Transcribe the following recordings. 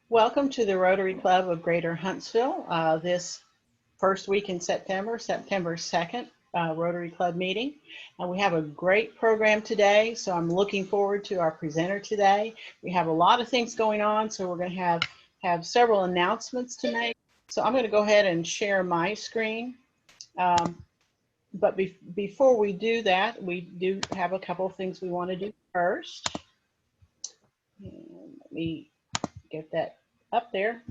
Welcome to the Rotary Club of Greater Huntsville. This first week in September, September 2nd, Rotary Club meeting. We have a great program today, so I'm looking forward to our presenter today. We have a lot of things going on, so we're going to have several announcements to make. So I'm going to go ahead and share my screen. But before we do that, we do have a couple of things we want to do first. And let me get that up there.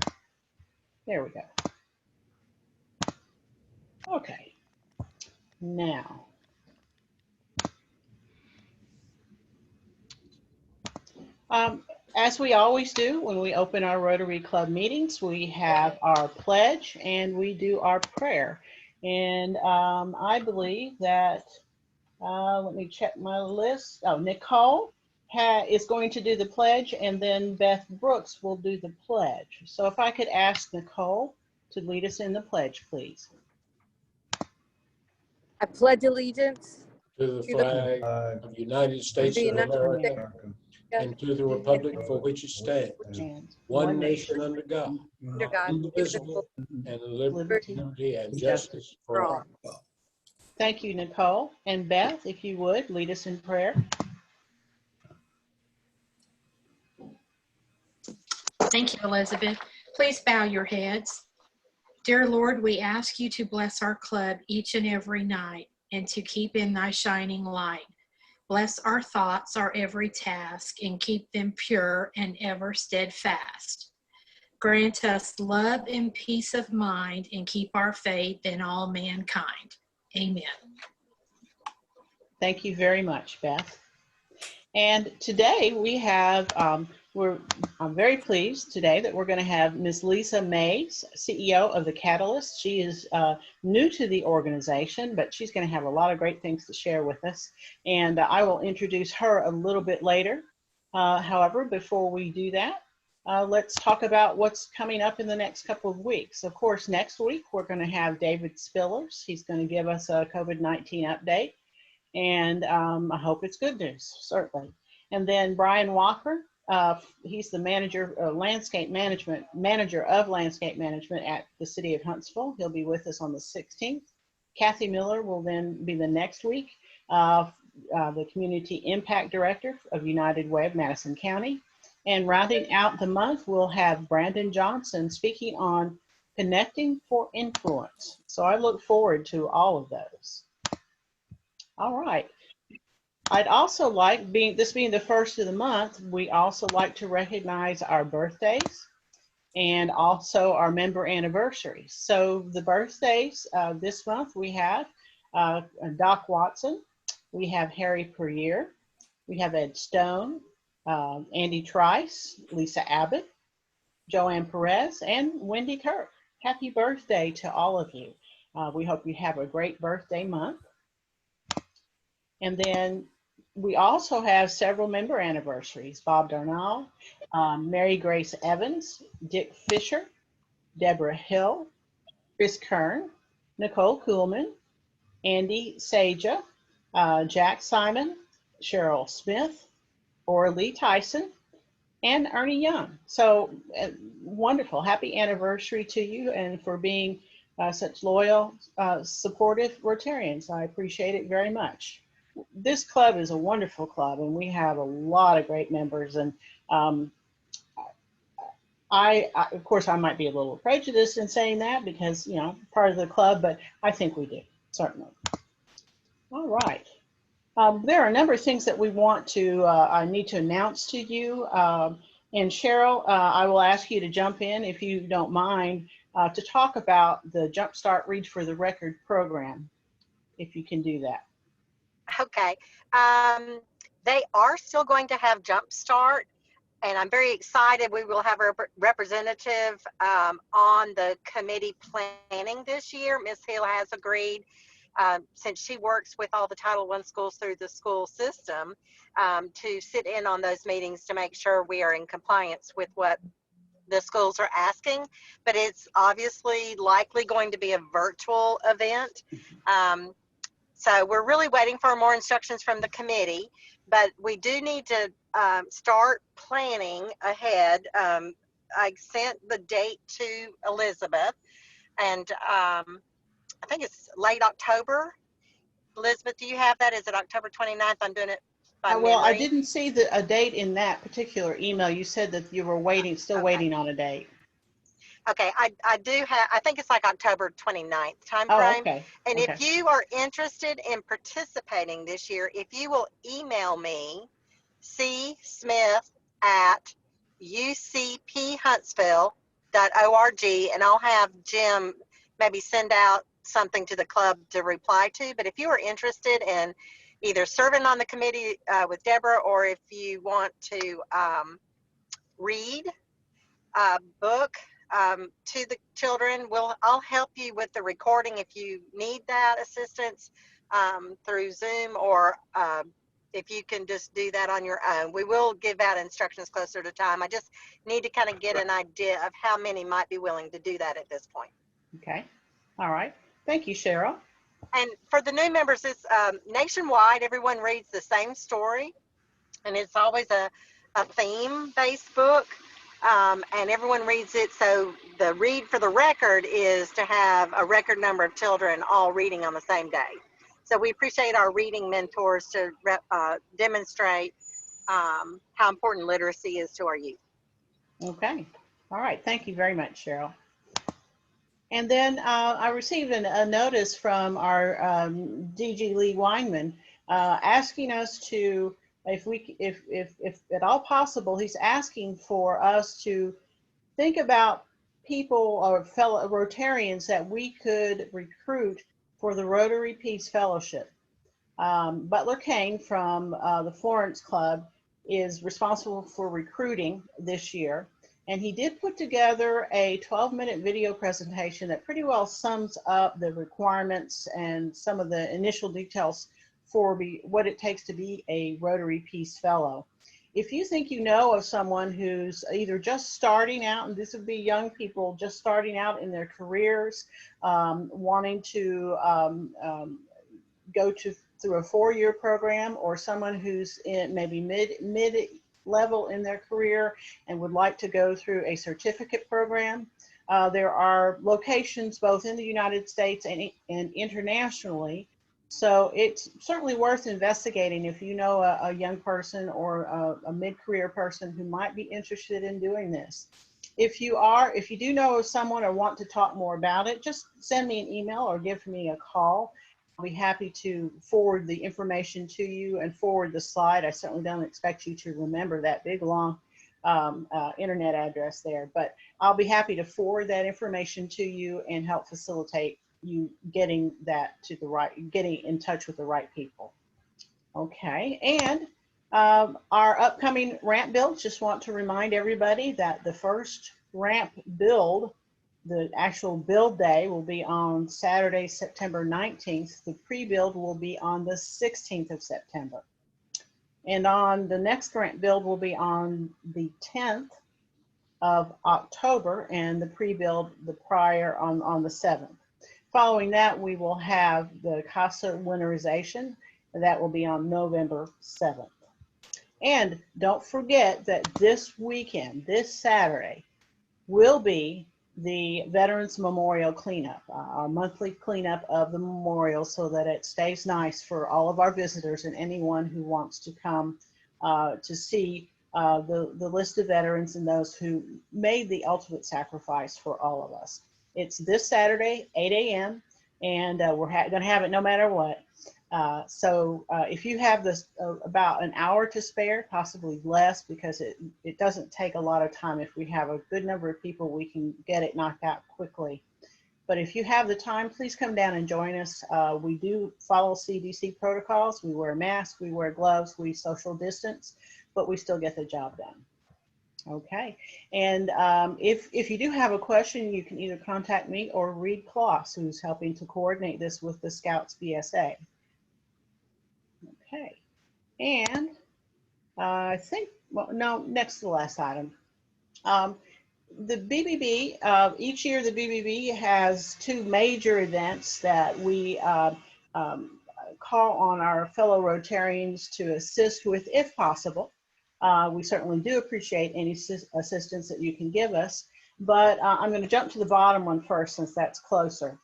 There we go. Okay. Now, as we always do when we open our Rotary Club meetings, we have our pledge and we do our prayer. And I believe that, let me check my list. Oh, Nicole is going to do the pledge, and then Beth Brooks will do the pledge. So if I could ask Nicole to lead us in the pledge, please. I pledge allegiance to the flag of the United States of America and to the republic for which it stands, one nation under God, under God, indivisible, and liberty and justice for all. Thank you, Nicole. And Beth, if you would, lead us in prayer. Thank you, Elizabeth. Please bow your heads. Dear Lord, we ask you to bless our club each and every night and to keep in thy shining light. Bless our thoughts, our every task, and keep them pure and ever steadfast. Grant us love and peace of mind and keep our faith in all mankind. Amen. Thank you very much, Beth. And today we have, I'm very pleased today that we're going to have Ms. Lisa Mays, CEO of the Catalyst. She is new to the organization, but she's going to have a lot of great things to share with us. And I will introduce her a little bit later. However, before we do that, let's talk about what's coming up in the next couple of weeks. Of course, next week we're going to have David Spillers. He's going to give us a COVID-19 update. And I hope it's good news, certainly. And then Brian Walker, he's the manager of landscape management at the City of Huntsville. He'll be with us on the 16th. Kathy Miller will then be the next week, the Community Impact Director of United Way of Madison County. And rounding out the month, we'll have Brandon Johnson speaking on Connecting for Influence. So I look forward to all of those. All right. I'd also like, this being the first of the month, we also like to recognize our birthdays and also our member anniversaries. So the birthdays this month, we have Doc Watson, we have Harry Perrier, we have Ed Stone, Andy Trice, Lisa Abbott, Joanne Perez, and Wendy Kirk. Happy birthday to all of you. We hope you have a great birthday month. And then we also have several member anniversaries: Bob Darnall, Mary Grace Evans, Dick Fisher, Deborah Hill, Chris Kern, Nicole Kuhlman, Andy Saja, Jack Simon, Cheryl Smith, Ora Lee Tyson, and Ernie Young. So wonderful. Happy anniversary to you and for being such loyal, supportive Rotarians. I appreciate it very much. This club is a wonderful club and we have a lot of great members, and I of course I might be a little prejudiced in saying that because, you know, part of the club, but I think we do, certainly. All right. There are a number of things that we want to, I need to announce to you. And Cheryl, I will ask you to jump in if you don't mind to talk about the Jumpstart Read for the Record program, if you can do that. Okay. They are still going to have Jumpstart, and I'm very excited. We will have a representative on the committee planning this year. Ms. Hill has agreed, since she works with all the Title I schools through the school system, to sit in on those meetings to make sure we are in compliance with what the schools are asking. But it's obviously likely going to be a virtual event. So we're really waiting for more instructions from the committee, but we do need to start planning ahead I sent the date to Elizabeth, and I think it's late October. Elizabeth, do you have that? Is it October 29th? I'm doing it by Well, I memory. didn't see a date in that particular email. You said that you were waiting, still Okay. waiting on a date. Okay, I do have, I think it's like October 29th time Oh, frame. okay. And Okay. if you are interested in participating this year, if you will email me, csmith@ucphuntsville.org, and I'll have Jim maybe send out something to the club to reply to. But if you are interested in either serving on the committee with Deborah, or if you want to read a book to the children, I'll help you with the recording if you need that assistance through Zoom, or if you can just do that on your own. We will give out instructions closer to time. I just need to kind of get an idea of how many might be willing to do that at this point. Okay. All right. Thank you, Cheryl. And for the new members, it's nationwide. Everyone reads the same story, and it's always a theme-based book. And everyone reads it. So the read for the record is to have a record number of children all reading on the same day. So we appreciate our reading mentors to demonstrate how important literacy is to our youth. Okay. All right. Thank you very much, Cheryl. And then I received a notice from our DG Lee Weinman asking us to, if at all possible, he's asking for us to think about people or fellow Rotarians that we could recruit for the Rotary Peace Fellowship. Butler Kane from the Florence Club is responsible for recruiting this year. And he did put together a 12-minute video presentation that pretty well sums up the requirements and some of the initial details for what it takes to be a Rotary Peace Fellow. If you think you know of someone who's either just starting out, and this would be young people just starting out in their careers, wanting to go through a 4-year program, or someone who's in maybe mid-level in their career and would like to go through a certificate program. There are locations both in the United States and internationally. So it's certainly worth investigating if you know a young person or a mid-career person who might be interested in doing this. If you do know of someone or want to talk more about it, just send me an email or give me a call. I'll be happy to forward the information to you and forward the slide. I certainly don't expect you to remember that big, long internet address there, but I'll be happy to forward that information to you and help facilitate you getting in touch with the right people. Okay, and our upcoming ramp builds, just want to remind everybody that the first ramp build, the actual build day, will be on Saturday, September 19th. The pre-build will be on the 16th of September. And on the next ramp build will be on the 10th of October, and the pre-build on the 7th. Following that, we will have the CASA winterization, and that will be on November 7th. And don't forget that this weekend, this Saturday, will be the Veterans Memorial Cleanup, our monthly cleanup of the memorial, so that it stays nice for all of our visitors and anyone who wants to come to see the list of veterans and those who made the ultimate sacrifice for all of us. It's this Saturday, 8 a.m., and we're going to have it no matter what. So if you have this about an hour to spare, possibly less, because it doesn't take a lot of time. If we have a good number of people, we can get it knocked out quickly. But if you have the time, please come down and join us. We do follow CDC protocols. We wear masks, we wear gloves, we social distance, but we still get the job done. Okay, and if you do have a question, you can either contact me or Reed Kloss, who's helping to coordinate this with the Scouts BSA. Okay, and I think, well, no, next to the last item. The BBB, each year the BBB has 2 major events that we call on our fellow Rotarians to assist with, if possible. We certainly do appreciate any assistance that you can give us, but I'm going to jump to the bottom one first since that's closer.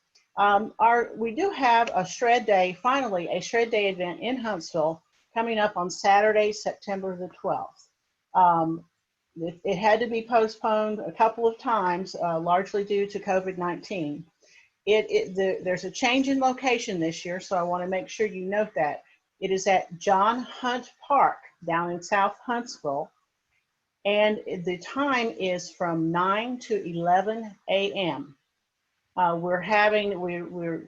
We do have a Shred Day, finally, a Shred Day event in Huntsville coming up on Saturday, September the 12th. It had to be postponed a couple of times, largely due to COVID-19. There's a change in location this year, so I want to make sure you note that. It is at John Hunt Park down in South Huntsville, and the time is from 9 to 11 a.m. We're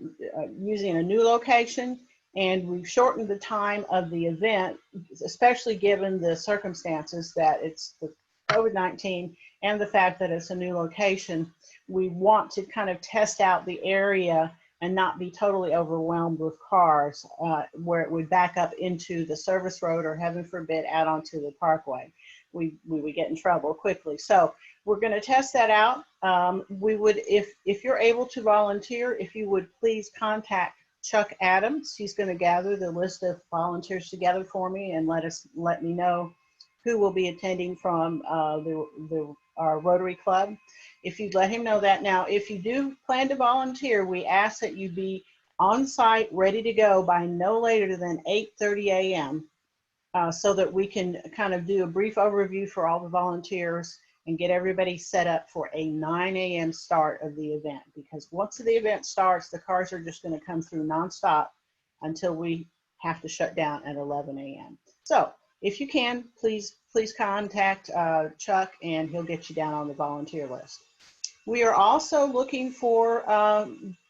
using a new location, and we've shortened the time of the event, especially given the circumstances that it's the COVID-19 and the fact that it's a new location. We want to kind of test out the area and not be totally overwhelmed with cars where it would back up into the service road or, heaven forbid, out onto the parkway. We would get in trouble quickly. So we're going to test that out. We would, if you're able to volunteer, if you would please contact Chuck Adams. He's going to gather the list of volunteers together for me and let me know who will be attending from our Rotary Club. If you'd let him know that. Now, if you do plan to volunteer, we ask that you be on site, ready to go by no later than 8:30 a.m. So that we can kind of do a brief overview for all the volunteers and get everybody set up for a 9 a.m. start of the event. Because once the event starts, the cars are just going to come through nonstop until we have to shut down at 11 a.m. So if you can, please contact Chuck, and he'll get you down on the volunteer list. We are also looking for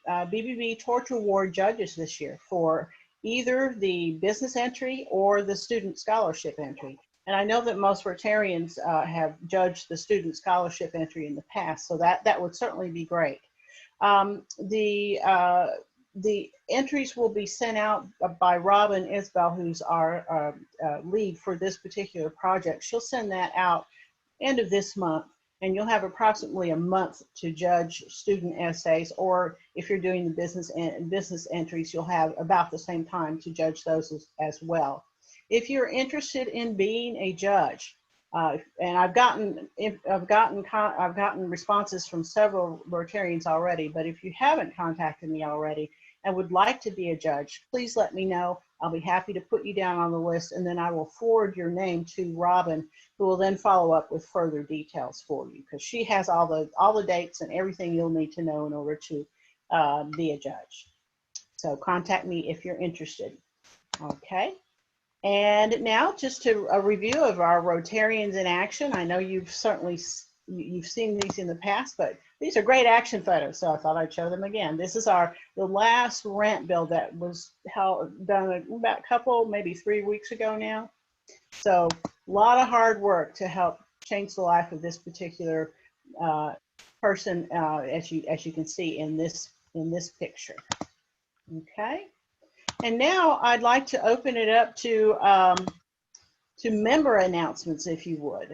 BBB Torture Award judges this year for either the business entry or the student scholarship entry. And I know that most Rotarians have judged the student scholarship entry in the past, so that would certainly be great. The entries will be sent out by Robin Isbell, who's our lead for this particular project. She'll send that out end of this month, and you'll have approximately a month to judge student essays, or if you're doing the business entries, you'll have about the same time to judge those as well. If you're interested in being a judge, and I've gotten responses from several Rotarians already, but if you haven't contacted me already and would like to be a judge, please let me know. I'll be happy to put you down on the list, and then I will forward your name to Robin, who will then follow up with further details for you, because she has all the dates and everything you'll need to know in order to be a judge. So contact me if you're interested. Okay. And now just a review of our Rotarians in action. I know you've certainly seen these in the past, but these are great action photos, so I thought I'd show them again. This is the last rent bill that was done about maybe 3 weeks ago now. So a lot of hard work to help change the life of this particular person, as you can see in this picture. Okay. And now I'd like to open it up to member announcements, if you would.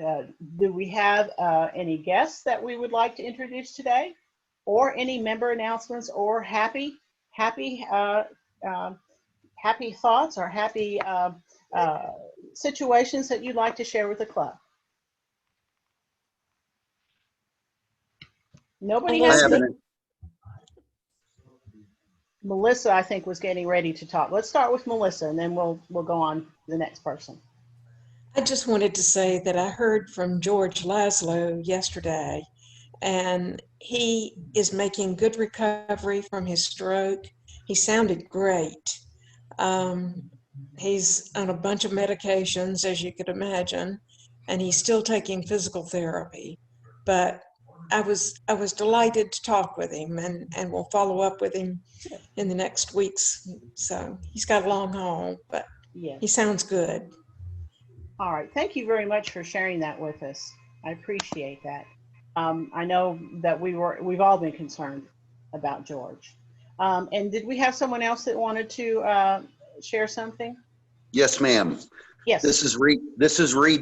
Do we have any guests that we would like to introduce today, or any member announcements, or happy thoughts or happy situations that you'd like to share with the club? Nobody has any. Melissa, I think, was getting ready to talk. Let's start with Melissa, and then we'll go on to the next person. I just wanted to say that I heard from George Laszlo yesterday, and he is making good recovery from his stroke. He sounded great. He's on a bunch of medications, as you could imagine, and he's still taking physical therapy. But I was delighted to talk with him, and we'll follow up with him in the next weeks. So he's got a long haul, but yes, he sounds good. All right. Thank you very much for sharing that with us. I appreciate that. I know that we've all been concerned about George. And did we have someone else that wanted to share something? Yes, ma'am. Yes. This is Reed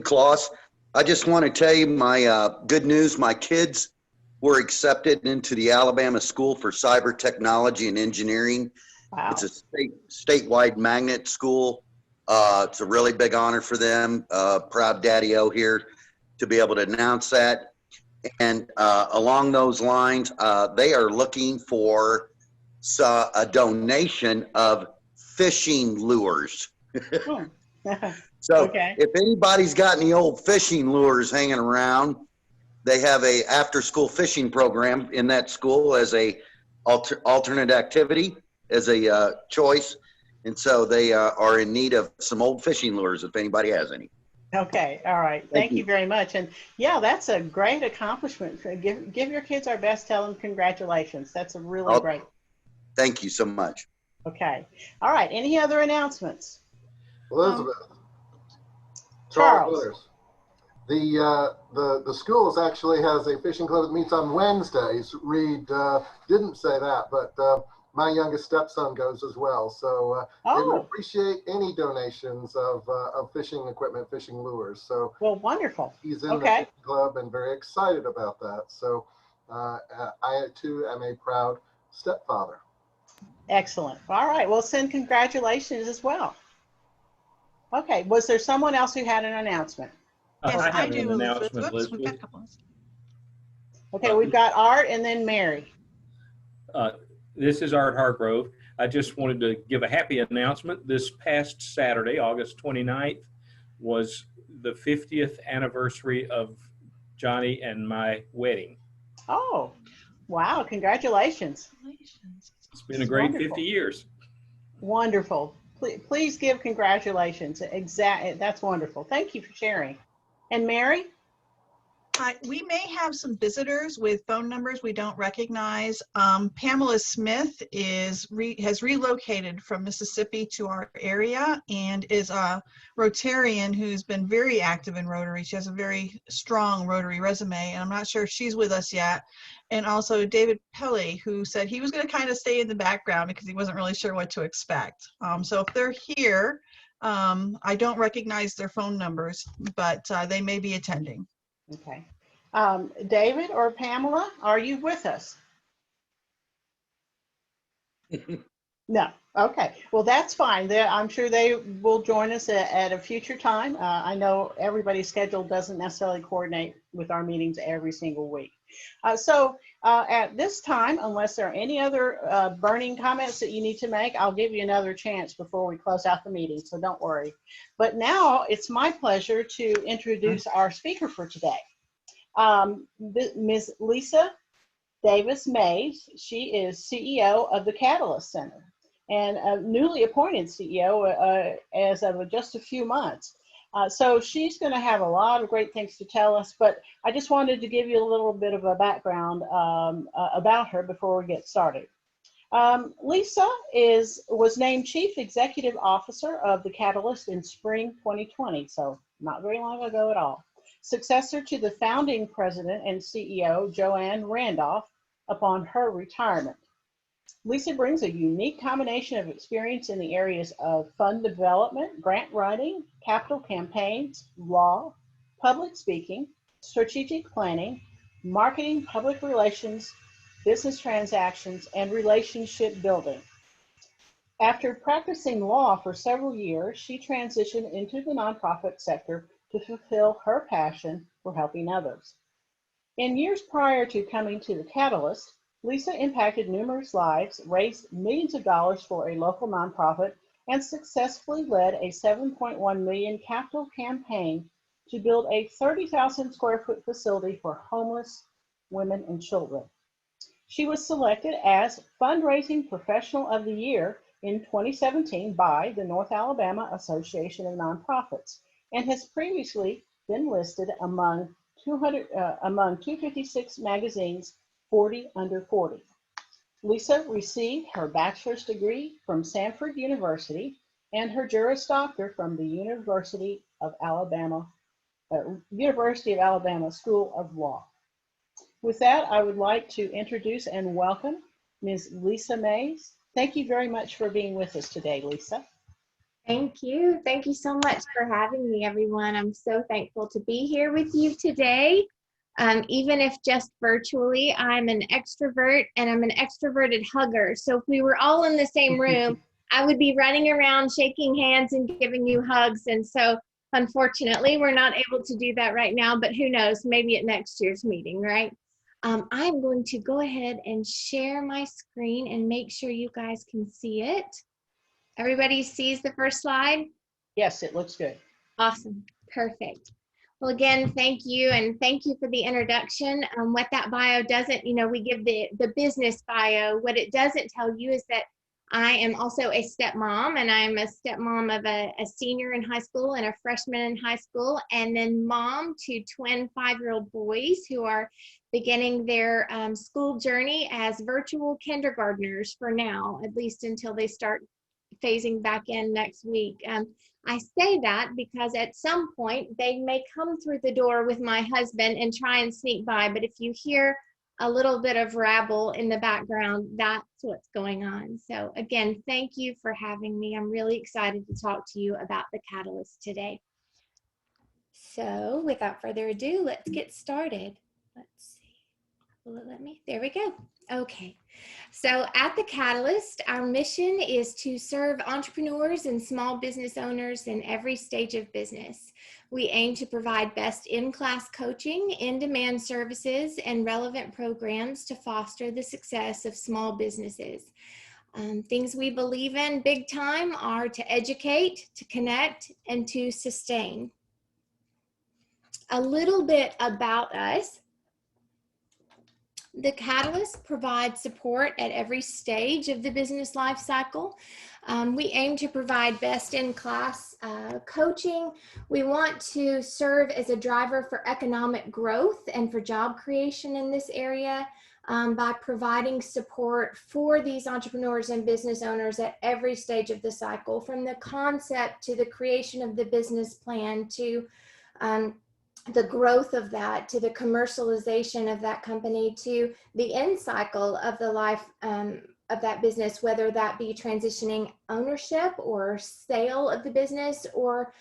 Kloss. I just want to tell you my good news. My kids were accepted into the Alabama School for Cyber Technology and Engineering. Wow. It's a statewide magnet school. It's a really big honor for them. Proud Daddy-O here to be able to announce that. And along those lines, they are looking for a donation of fishing lures. So Okay. if anybody's got any old fishing lures hanging around, they have a after-school fishing program in that school as a alternate activity, as a choice. And so they are in need of some old fishing lures if anybody has any. Okay. All right. Thank you very much. And yeah, that's a great accomplishment. Give your kids our best. Tell them congratulations. That's a really great. Thank you so much. Okay. All right. Any other announcements? Elizabeth. Charles. Withers. The schools actually has a fishing club that meets on Wednesdays. Reed didn't say that, but my youngest stepson goes as well. So they would appreciate any donations of fishing equipment, fishing lures. So well, wonderful. He's in the fishing club and very excited about that. So I too am a proud stepfather. Excellent. All right. Well, send congratulations as well. Okay. Was there someone else who had an announcement? Yes, I do, Elizabeth. Whoops, we've got a couple. Okay, we've got Art and then Mary. This is Art Hargrove. I just wanted to give a happy announcement. This past Saturday, August 29th, was the 50th anniversary of Johnny and my wedding. Oh, wow. Congratulations. It's been a great 50 years. Wonderful. Please give congratulations. Exactly. That's wonderful. Thank you for sharing. And Mary? We may have some visitors with phone numbers we don't recognize. Pamela Smith has relocated from Mississippi to our area and is a Rotarian who's been very active in Rotary. She has a very strong Rotary resume, and I'm not sure if she's with us yet. And also David Pelly, who said he was going to kind of stay in the background because he wasn't really sure what to expect. So if they're here, I don't recognize their phone numbers, but they may be attending. Okay. David or Pamela, are you with us? No. Okay. Well, that's fine. I'm sure they will join us at a future time. I know everybody's schedule doesn't necessarily coordinate with our meetings every single week. So at this time, unless there are any other burning comments that you need to make, I'll give you another chance before we close out the meeting, so don't worry. But now it's my pleasure to introduce our speaker for today. Ms. Lisa Davis Mays. She is CEO of the Catalyst Center and a newly appointed CEO as of just a few months. So she's going to have a lot of great things to tell us, but I just wanted to give you a little bit of a background about her before we get started. Lisa was named Chief Executive Officer of the Catalyst in spring 2020, so not very long ago at all. Successor to the founding president and CEO, Joanne Randolph, upon her retirement. Lisa brings a unique combination of experience in the areas of fund development, grant writing, capital campaigns, law, public speaking, strategic planning, marketing, public relations, business transactions, and relationship building. After practicing law for several years, she transitioned into the nonprofit sector to fulfill her passion for helping others. In years prior to coming to the Catalyst, Lisa impacted numerous lives, raised millions of dollars for a local nonprofit, and successfully led a $7.1 million capital campaign to build a 30,000 square foot facility for homeless women and children. She was selected as Fundraising Professional of the Year in 2017 by the North Alabama Association of Nonprofits, and has previously been listed among 256 magazines 40 under 40. Lisa received her bachelor's degree from Samford University and her Juris Doctor from the University of Alabama School of Law. With that, I would like to introduce and welcome Ms. Lisa Mays. Thank you very much for being with us today, Lisa. Thank you. Thank you so much for having me, everyone. I'm so thankful to be here with you today. Even if just virtually, I'm an extrovert and I'm an extroverted hugger. So if we were all in the same room, I would be running around shaking hands and giving you hugs. And so unfortunately, we're not able to do that right now, but who knows, maybe at next year's meeting, right? I'm going to go ahead and share my screen and make sure you guys can see it. Everybody sees the first slide? Yes, it looks good. Awesome. Perfect. Well, again, thank you. And thank you for the introduction. What that bio doesn't, we give the business bio. What it doesn't tell you is that I am also a stepmom, and I'm a stepmom of a senior in high school and a freshman in high school, and then mom to twin 5-year-old boys who are beginning their school journey as virtual kindergartners for now, at least until they start phasing back in next week. I say that because at some point they may come through the door with my husband and try and sneak by, but if you hear a little bit of rabble in the background, that's what's going on. So again, thank you for having me. I'm really excited to talk to you about the Catalyst today. So without further ado, let's get started. Let's see, will it let me? There we go. Okay, so at the Catalyst, our mission is to serve entrepreneurs and small business owners in every stage of business. We aim to provide best-in-class coaching, in-demand services, and relevant programs to foster the success of small businesses. Things we believe in big time are to educate, to connect, and to sustain. A little bit about us. The Catalyst provides support at every stage of the business life cycle. We aim to provide best-in-class coaching. We want to serve as a driver for economic growth and for job creation in this area by providing support for these entrepreneurs and business owners at every stage of the cycle, from the concept to the creation of the business plan to the growth of that, to the commercialization of that company, to the end cycle of the life of that business, whether that be transitioning ownership or sale of the business or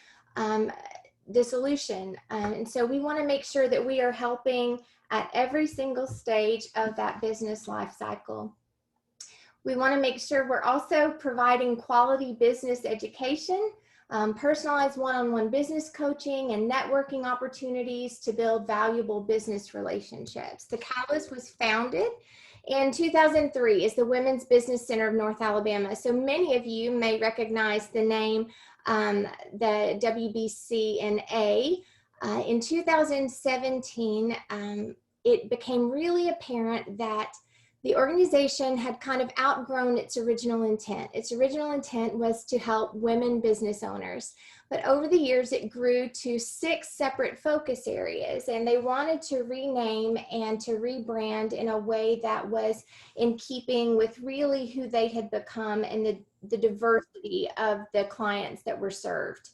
dissolution. And so we want to make sure that we are helping at every single stage of that business life cycle. We want to make sure we're also providing quality business education, personalized one-on-one business coaching, and networking opportunities to build valuable business relationships. The Catalyst was founded in 2003 as the Women's Business Center of North Alabama. So many of you may recognize the name, the WBCNA. In 2017, it became really apparent that the organization had kind of outgrown its original intent. Its original intent was to help women business owners. But over the years, it grew to 6 separate focus areas, and they wanted to rename and to rebrand in a way that was in keeping with really who they had become and the diversity of the clients that were served.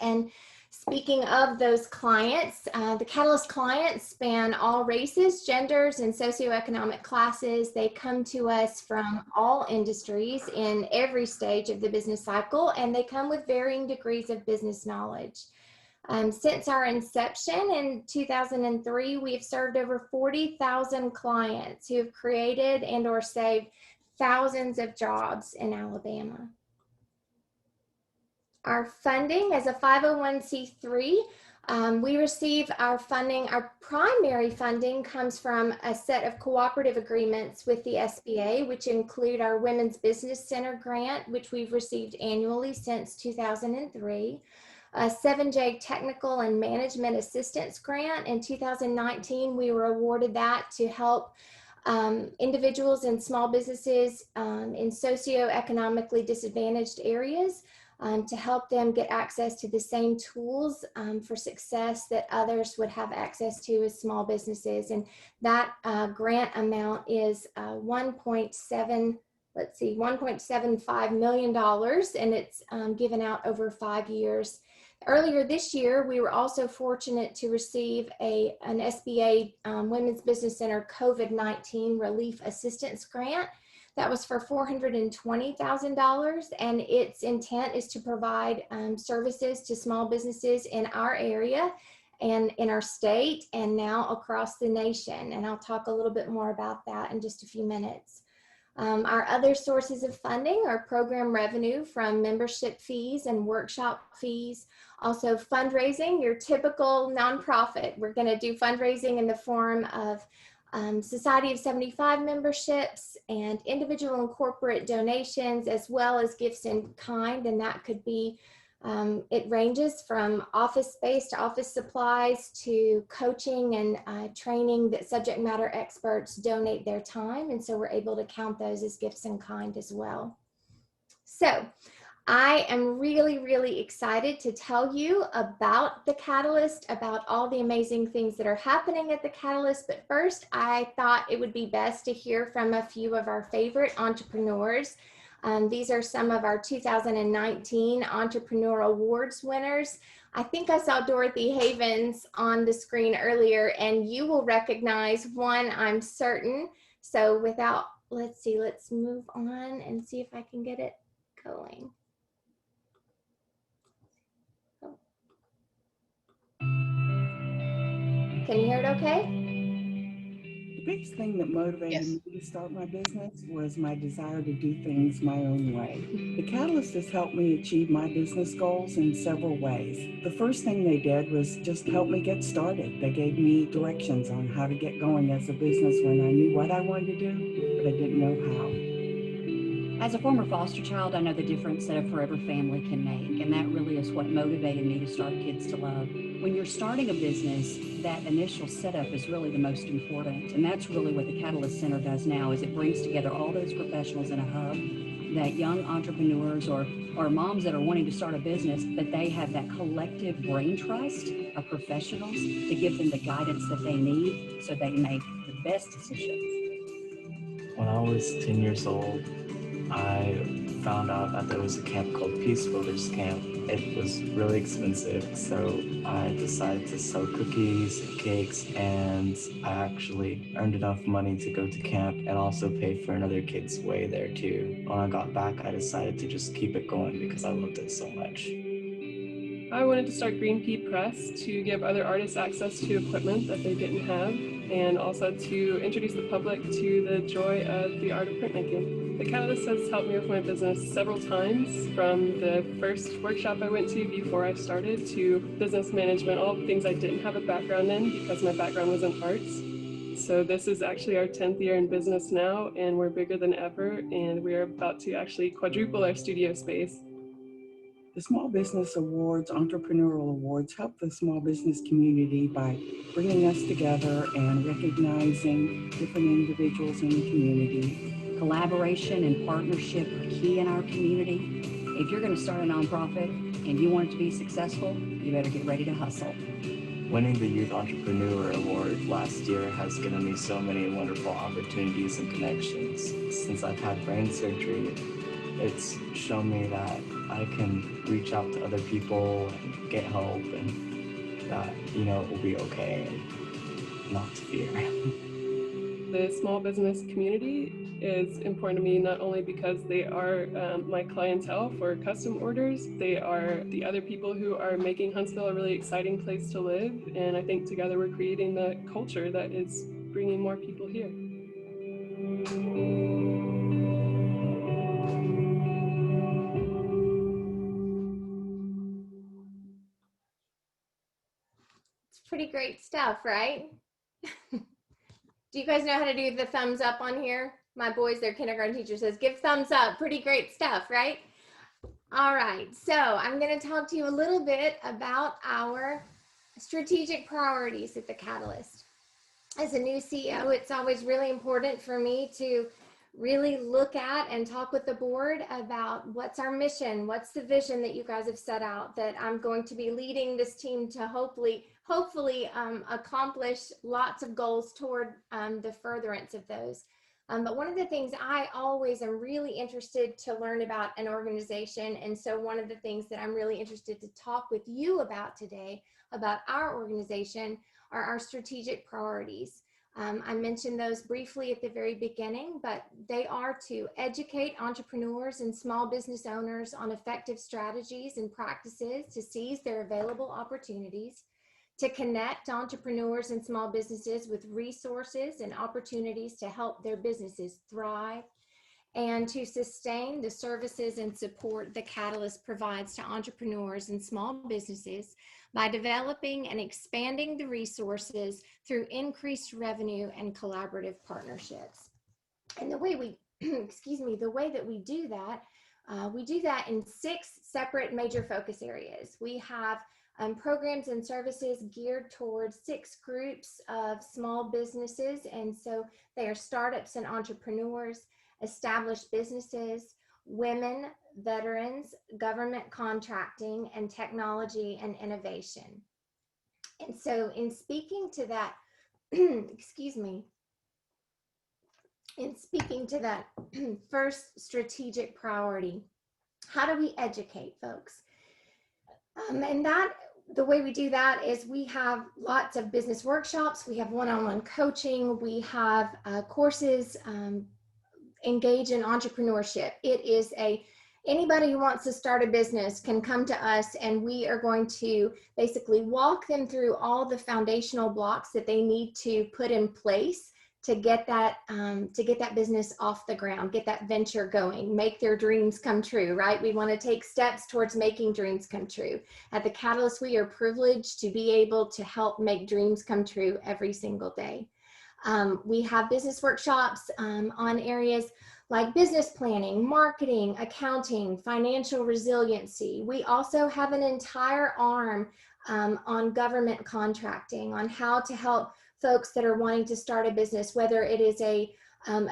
And speaking of those clients, the Catalyst clients span all races, genders, and socioeconomic classes. They come to us from all industries in every stage of the business cycle, and they come with varying degrees of business knowledge. Since our inception in 2003, we have served over 40,000 clients who have created and or saved thousands of jobs in Alabama. Our funding as a 501c3, we receive our funding, our primary funding comes from a set of cooperative agreements with the SBA, which include our Women's Business Center grant, which we've received annually since 2003, a 7J Technical and Management Assistance Grant. In 2019, we were awarded that to help individuals and small businesses in socioeconomically disadvantaged areas, to help them get access to the same tools for success that others would have access to as small businesses. And that grant amount is $1.75 million, and it's given out over 5 years. Earlier this year, we were also fortunate to receive an SBA Women's Business Center COVID-19 Relief Assistance Grant. That was for $420,000, and its intent is to provide services to small businesses in our area and in our state and now across the nation. And I'll talk a little bit more about that in just a few minutes. Our other sources of funding are program revenue from membership fees and workshop fees. Also fundraising, your typical nonprofit. We're going to do fundraising in the form of Society of 75 memberships and individual and corporate donations, as well as gifts in kind. And that could be, it ranges from office space to office supplies to coaching and training that subject matter experts donate their time. And so we're able to count those as gifts in kind as well. So I am really, really excited to tell you about the Catalyst, about all the amazing things that are happening at the Catalyst. But first, I thought it would be best to hear from a few of our favorite entrepreneurs. These are some of our 2019 Entrepreneur Awards winners. I think I saw Dorothy Havens on the screen earlier, and you will recognize one, I'm certain. So without, let's see, let's move on and see if I can get it going. Can you hear it okay? The biggest thing that motivated me to start my business was my desire to do things my own way. The Catalyst has helped me achieve my business goals in several ways. The first thing they did was just help me get started. They gave me directions on how to get going as a business when I knew what I wanted to do, but I didn't know how. As a former foster child, I know the difference that a forever family can make, and that really is what motivated me to start Kids to Love. When you're starting a business, that initial setup is really the most important, and that's really what the Catalyst Center does now, is it brings together all those professionals in a hub, that young entrepreneurs or moms that are wanting to start a business, but they have that collective brain trust of professionals to give them the guidance that they need so they make the best decisions. When I was 10 years old, I found out that there was a camp called Peace Builders Camp. It was really expensive, so I decided to sell cookies and cakes, and I actually earned enough money to go to camp and also pay for another kid's way there too. When I got back, I decided to just keep it going because I loved it so much. I wanted to start Green Pea Press to give other artists access to equipment that they didn't have, and also to introduce the public to the joy of the art of printmaking. The Catalyst has helped me with my business several times, from the first workshop I went to before I started to business management, all things I didn't have a background in because my background was in arts. So this is actually our 10th year in business now, and we're bigger than ever, and we're about to actually quadruple our studio space. The Small Business Awards, Entrepreneurial Awards, help the small business community by bringing us together and recognizing different individuals in the community. Collaboration and partnership are key in our community. If you're going to start a nonprofit and you want it to be successful, you better get ready to hustle. Winning the Youth Entrepreneur Award last year has given me so many wonderful opportunities and connections. Since I've had brain surgery, it's shown me that I can reach out to other people and get help, and that, it will be okay and not to fear. The small business community is important to me, not only because they are my clientele for custom orders, they are the other people who are making Huntsville a really exciting place to live, and I think together we're creating the culture that is bringing more people here. It's pretty great stuff, right? Do you guys know how to do the thumbs up on here? My boys, their kindergarten teacher says, give thumbs up. Pretty great stuff, right? All right, so I'm going to talk to you a little bit about our strategic priorities at the Catalyst. As a new CEO, it's always really important for me to really look at and talk with the board about what's our mission, what's the vision that you guys have set out, that I'm going to be leading this team to hopefully accomplish lots of goals toward the furtherance of those. But one of the things I always am really interested to learn about an organization, and so one of the things that I'm really interested to talk with you about today about our organization are our strategic priorities. I mentioned those briefly at the very beginning, but they are to educate entrepreneurs and small business owners on effective strategies and practices to seize their available opportunities, to connect entrepreneurs and small businesses with resources and opportunities to help their businesses thrive, and to sustain the services and support the Catalyst provides to entrepreneurs and small businesses by developing and expanding the resources through increased revenue and collaborative partnerships. And the way we, excuse me, the way that we do that in 6 separate major focus areas. We have programs and services geared towards 6 groups of small businesses. And so they are startups and entrepreneurs, established businesses, women, veterans, government contracting, and technology and innovation. And so in speaking to that, excuse me, in speaking to that first strategic priority, how do we educate folks? And that the way we do that is we have lots of business workshops, we have one-on-one coaching, we have courses, engage in entrepreneurship. It is anybody who wants to start a business can come to us, and we are going to basically walk them through all the foundational blocks that they need to put in place to get that business off the ground, get that venture going, make their dreams come true, right? We want to take steps towards making dreams come true. At the Catalyst, we are privileged to be able to help make dreams come true every single day. We have business workshops on areas like business planning, marketing, accounting, financial resiliency. We also have an entire arm on government contracting, on how to help folks that are wanting to start a business, whether it is a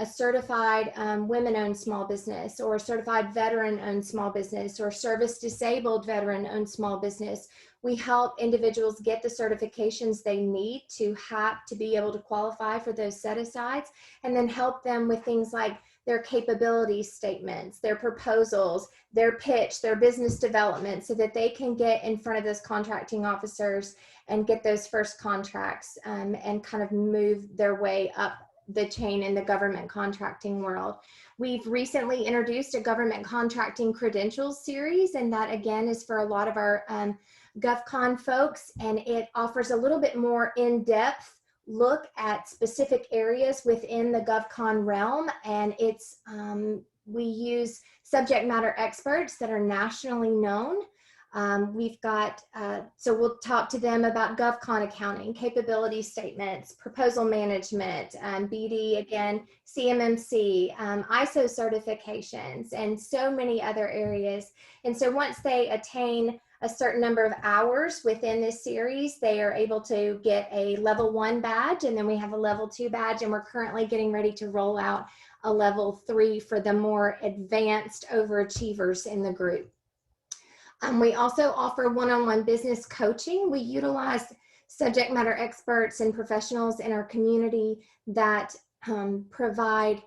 certified women-owned small business, or a certified veteran-owned small business, or service-disabled veteran-owned small business. We help individuals get the certifications they need to be able to qualify for those set-asides, and then help them with things like their capability statements, their proposals, their pitch, their business development, so that they can get in front of those contracting officers and get those first contracts and kind of move their way up the chain in the government contracting world. We've recently introduced a government contracting credentials series, and that again is for a lot of our GovCon folks, and it offers a little bit more in-depth look at specific areas within the GovCon realm, and it's we use subject matter experts that are nationally known. We've got, so we'll talk to them about GovCon accounting, capability statements, proposal management, BD again, CMMC, ISO certifications, and so many other areas. And so once they attain a certain number of hours within this series, they are able to get a level 1 badge, and then we have a level 2 badge, and we're currently getting ready to roll out a level 3 for the more advanced overachievers in the group. We also offer one-on-one business coaching. We utilize subject matter experts and professionals in our community that provide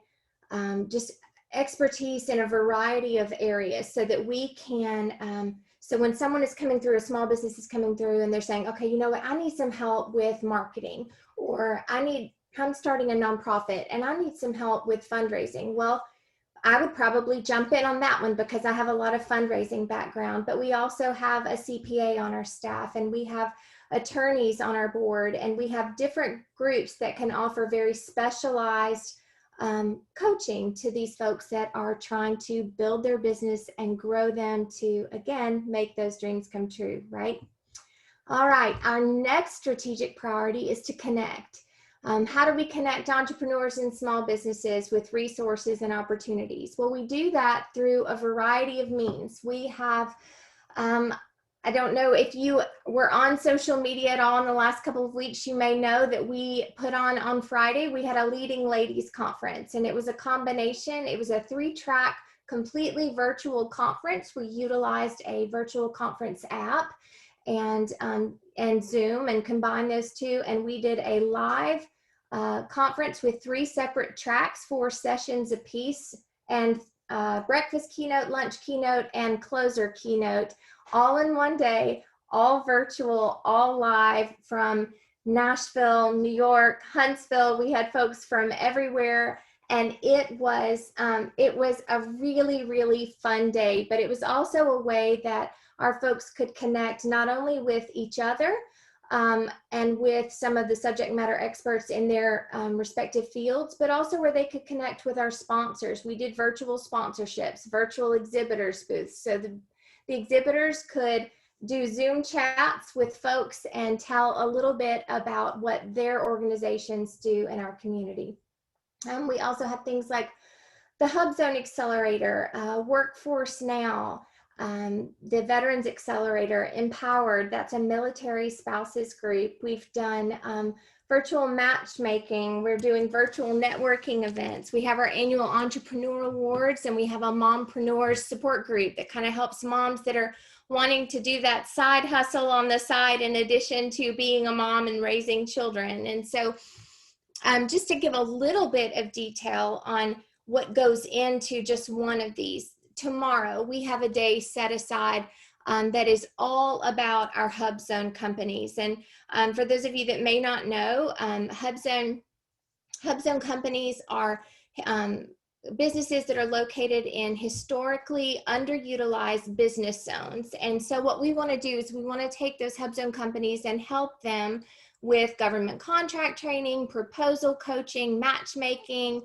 just expertise in a variety of areas, so that we can, so when someone is coming through, a small business is coming through, and they're saying, okay, you know what, I need some help with marketing, or I'm starting a nonprofit and I need some help with fundraising. Well, I would probably jump in on that one because I have a lot of fundraising background, but we also have a CPA on our staff, and we have attorneys on our board, and we have different groups that can offer very specialized coaching to these folks that are trying to build their business and grow them to, again, make those dreams come true, right? All right, our next strategic priority is to connect. How do we connect entrepreneurs and small businesses with resources and opportunities? Well, we do that through a variety of means. We have, I don't know if you were on social media at all in the last couple of weeks, you may know that we put on Friday, we had a Leading Ladies Conference, and it was a combination, it was a 3-track, completely virtual conference. We utilized a virtual conference app and Zoom, and combined those two, and we did a live conference with 3 separate tracks, 4 sessions apiece, and breakfast keynote, lunch keynote, and closer keynote, all in one day, all virtual, all live, from Nashville, New York, Huntsville. We had folks from everywhere, and it was a really, really fun day, but it was also a way that our folks could connect not only with each other, and with some of the subject matter experts in their respective fields, but also where they could connect with our sponsors. We did virtual sponsorships, virtual exhibitors booths. So the exhibitors could do Zoom chats with folks and tell a little bit about what their organizations do in our community. We also have things like the HubZone Accelerator, Workforce Now, the Veterans Accelerator, Empowered, that's a military spouses group. We've done virtual matchmaking. We're doing virtual networking events. We have our annual Entrepreneur Awards, and we have a Mompreneurs support group that kind of helps moms that are wanting to do that side hustle on the side in addition to being a mom and raising children. And so just to give a little bit of detail on what goes into just one of these, tomorrow we have a day set aside that is all about our HubZone companies. And for those of you that may not know, HubZone companies are businesses that are located in historically underutilized business zones. And so what we want to do is we want to take those HubZone companies and help them with government contract training, proposal coaching, matchmaking,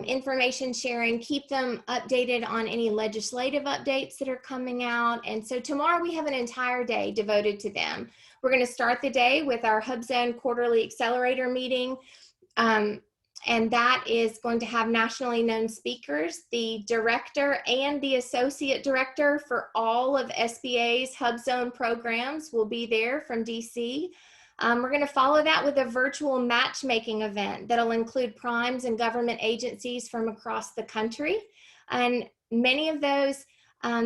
information sharing, keep them updated on any legislative updates that are coming out. And so tomorrow we have an entire day devoted to them. We're going to start the day with our HubZone quarterly accelerator meeting. And that is going to have nationally known speakers. The director and the associate director for all of SBA's HubZone programs will be there from DC. We're going to follow that with a virtual matchmaking event that'll include primes and government agencies from across the country. And many of those,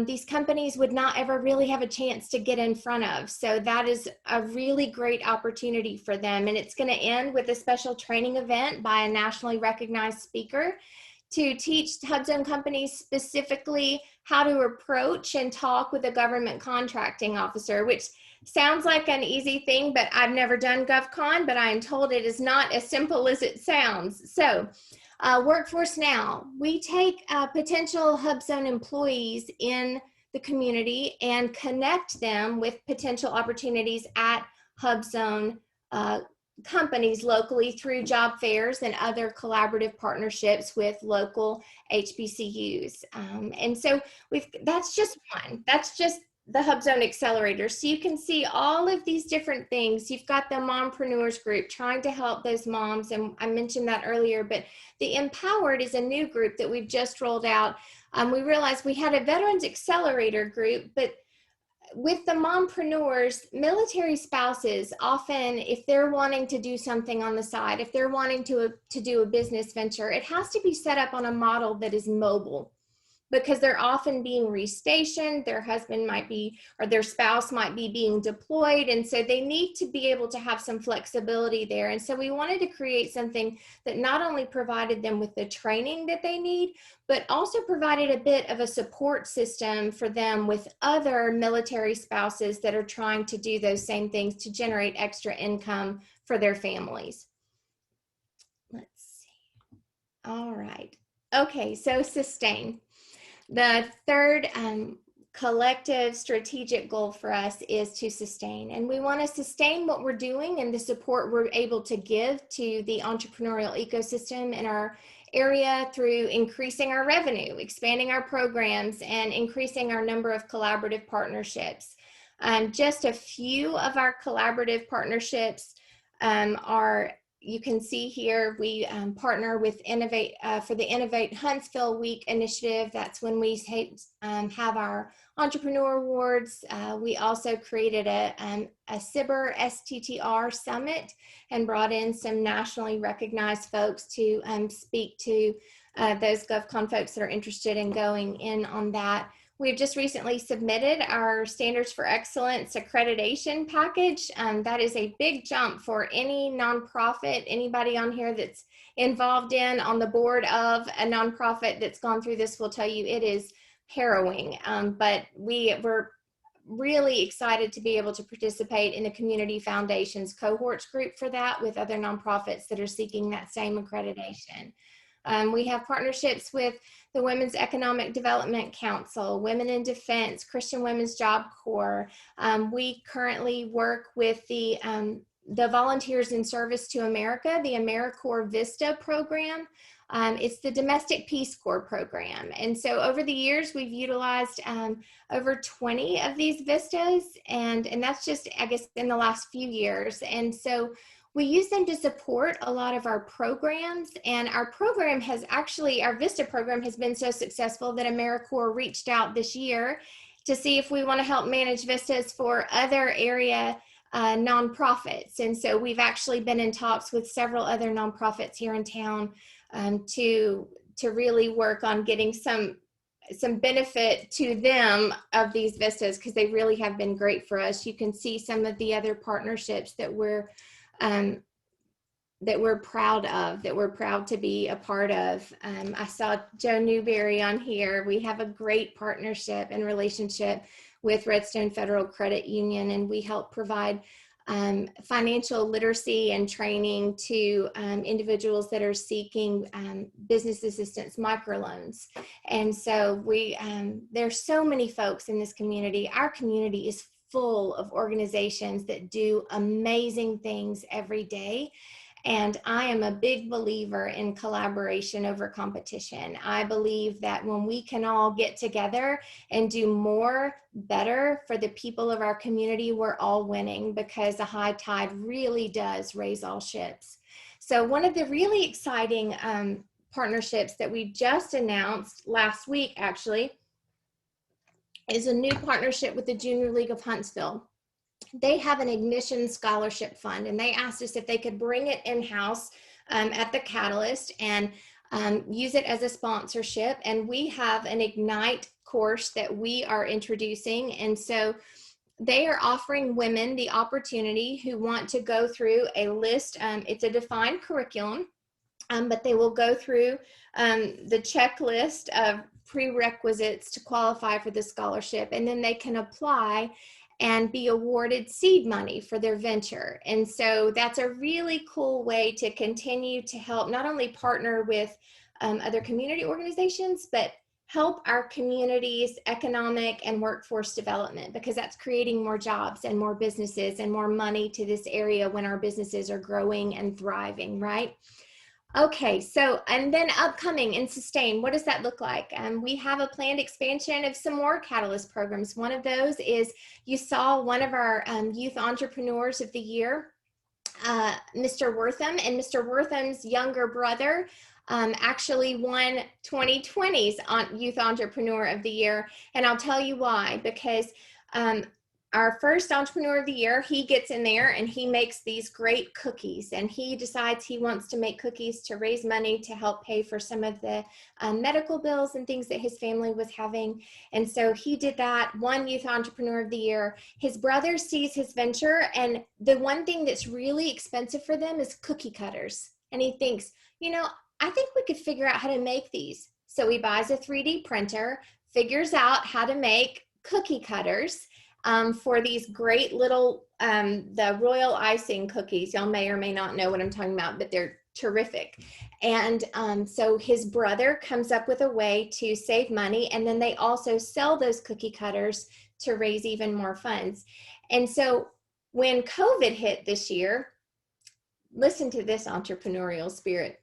these companies would not ever really have a chance to get in front of. So that is a really great opportunity for them. And it's going to end with a special training event by a nationally recognized speaker to teach HubZone companies specifically how to approach and talk with a government contracting officer, which sounds like an easy thing, but I've never done GovCon, but I am told it is not as simple as it sounds. So Workforce Now, we take potential HubZone employees in the community and connect them with potential opportunities at HubZone companies locally through job fairs and other collaborative partnerships with local HBCUs. And so that's just one. That's just the HubZone Accelerator. So you can see all of these different things. You've got the Mompreneurs group trying to help those moms, and I mentioned that earlier, but the Empowered is a new group that we've just rolled out. We realized we had a Veterans Accelerator group, but with the mompreneurs, military spouses, often if they're wanting to do something on the side, if they're wanting to do a business venture, it has to be set up on a model that is mobile, because they're often being restationed, their husband might be, or their spouse might be being deployed. And so they need to be able to have some flexibility there. And so we wanted to create something that not only provided them with the training that they need, but also provided a bit of a support system for them with other military spouses that are trying to do those same things to generate extra income for their families. Let's see. All right. Okay, so sustain. The third collective strategic goal for us is to sustain. And we want to sustain what we're doing and the support we're able to give to the entrepreneurial ecosystem in our area through increasing our revenue, expanding our programs, and increasing our number of collaborative partnerships. Just a few of our collaborative partnerships are, you can see here, we partner with Innovate for the Innovate Huntsville Week initiative. That's when we have our Entrepreneur Awards. We also created a CIBR STTR Summit and brought in some nationally recognized folks to speak to those GovCon folks that are interested in going in on that. We've just recently submitted our Standards for Excellence accreditation package. That is a big jump for any nonprofit, anybody on here that's involved in, on the board of a nonprofit that's gone through this will tell you it is harrowing. But we're really excited to be able to participate in the Community Foundation's cohorts group for that with other nonprofits that are seeking that same accreditation. We have partnerships with the Women's Economic Development Council, Women in Defense, Christian Women's Job Corps. We currently work with the Volunteers in Service to America, the AmeriCorps Vista program. It's the Domestic Peace Corps program. And so over the years, we've utilized over 20 of these vistas, and that's just, I guess, in the last few years. And so we use them to support a lot of our programs, and our program has actually, our Vista program has been so successful that AmeriCorps reached out this year to see if we want to help manage vistas for other area nonprofits. And so we've actually been in talks with several other nonprofits here in town to really work on getting some benefit to them of these vistas, because they really have been great for us. You can see some of the other partnerships that we're proud of, that we're proud to be a part of. I saw Joe Newberry on here. We have a great partnership and relationship with Redstone Federal Credit Union, and we help provide financial literacy and training to individuals that are seeking business assistance microloans. And so there's so many folks in this community. Our community is full of organizations that do amazing things every day. And I am a big believer in collaboration over competition. I believe that when we can all get together and do more, better for the people of our community, we're all winning, because a high tide really does raise all ships. So one of the really exciting partnerships that we just announced last week, actually, is a new partnership with the Junior League of Huntsville. They have an Ignition Scholarship Fund, and they asked us if they could bring it in-house at the Catalyst and use it as a sponsorship. And we have an Ignite course that we are introducing. And so they are offering women the opportunity who want to go through a list. It's a defined curriculum, but they will go through the checklist of prerequisites to qualify for the scholarship, and then they can apply and be awarded seed money for their venture. And so that's a really cool way to continue to help not only partner with other community organizations, but help our community's economic and workforce development, because that's creating more jobs and more businesses and more money to this area when our businesses are growing and thriving, right? Okay, so, and then upcoming and sustain, what does that look like? We have a planned expansion of some more Catalyst programs. One of those is, you saw one of our Youth Entrepreneurs of the Year, Mr. Wortham, and Mr. Wortham's younger brother actually won 2020's Youth Entrepreneur of the Year. And I'll tell you why, because our first Entrepreneur of the Year, he gets in there and he makes these great cookies, and he decides he wants to make cookies to raise money to help pay for some of the medical bills and things that his family was having. And so he did that, won Youth Entrepreneur of the Year. His brother sees his venture, and the one thing that's really expensive for them is cookie cutters. And he thinks, you know, I think we could figure out how to make these. So he buys a 3D printer, figures out how to make cookie cutters for these great little, the royal icing cookies. Y'all may or may not know what I'm talking about, but they're terrific. And so his brother comes up with a way to save money, and then they also sell those cookie cutters to raise even more funds. And so when COVID hit this year, listen to this entrepreneurial spirit.